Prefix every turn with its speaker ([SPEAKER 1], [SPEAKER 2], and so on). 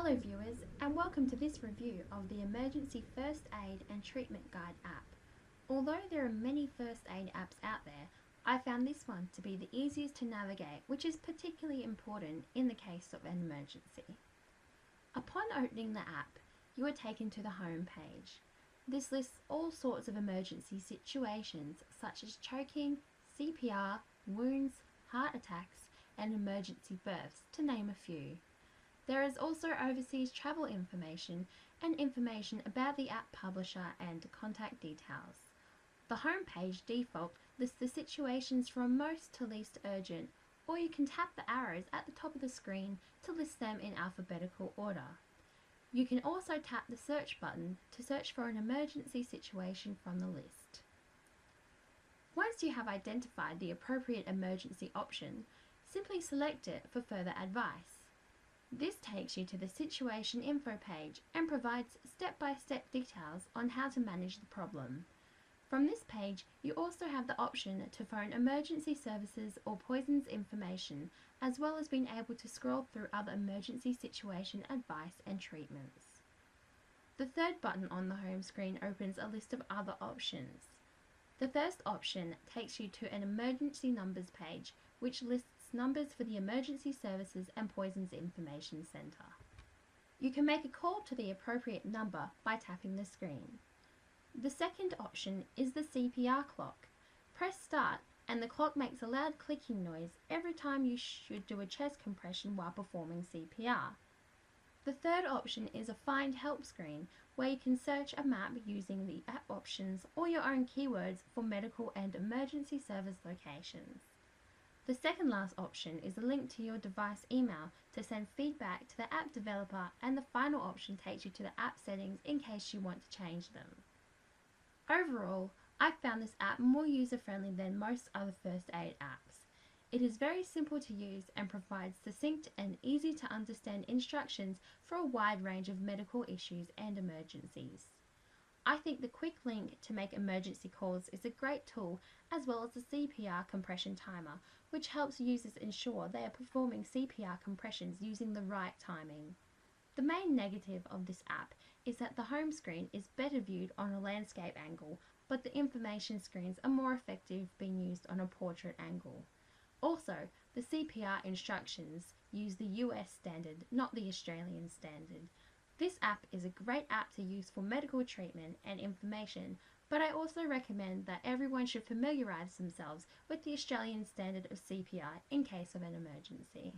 [SPEAKER 1] Hello viewers, and welcome to this review of the Emergency First Aid and Treatment Guide app. Although there are many first aid apps out there, I found this one to be the easiest to navigate, which is particularly important in the case of an emergency. Upon opening the app, you are taken to the home page. This lists all sorts of emergency situations such as choking, CPR, wounds, heart attacks, and emergency births, to name a few. There is also overseas travel information and information about the app publisher and contact details. The homepage default lists the situations from most to least urgent, or you can tap the arrows at the top of the screen to list them in alphabetical order. You can also tap the search button to search for an emergency situation from the list. Once you have identified the appropriate emergency option, simply select it for further advice. This takes you to the Situation Info page and provides step-by-step details on how to manage the problem. From this page, you also have the option to phone emergency services or poisons information, as well as being able to scroll through other emergency situation advice and treatments. The third button on the home screen opens a list of other options. The first option takes you to an emergency numbers page, which lists numbers for the Emergency Services and Poisons Information Centre. You can make a call to the appropriate number by tapping the screen. The second option is the CPR clock. Press start and the clock makes a loud clicking noise every time you should do a chest compression while performing CPR. The third option is a Find Help screen, where you can search a map using the app options or your own keywords for medical and emergency service locations. The second last option is a link to your device email to send feedback to the app developer, and the final option takes you to the app settings in case you want to change them. Overall, I found this app more user-friendly than most other first aid apps. It is very simple to use and provides succinct and easy to understand instructions for a wide range of medical issues and emergencies. I think the quick link to make emergency calls is a great tool, as well as the CPR compression timer, which helps users ensure they are performing CPR compressions using the right timing. The main negative of this app is that the home screen is better viewed on a landscape angle, but the information screens are more effective being used on a portrait angle. Also, the CPR instructions use the US standard, not the Australian standard. This app is a great app to use for medical treatment and information, but I also recommend that everyone should familiarise themselves with the Australian standard of CPR in case of an emergency.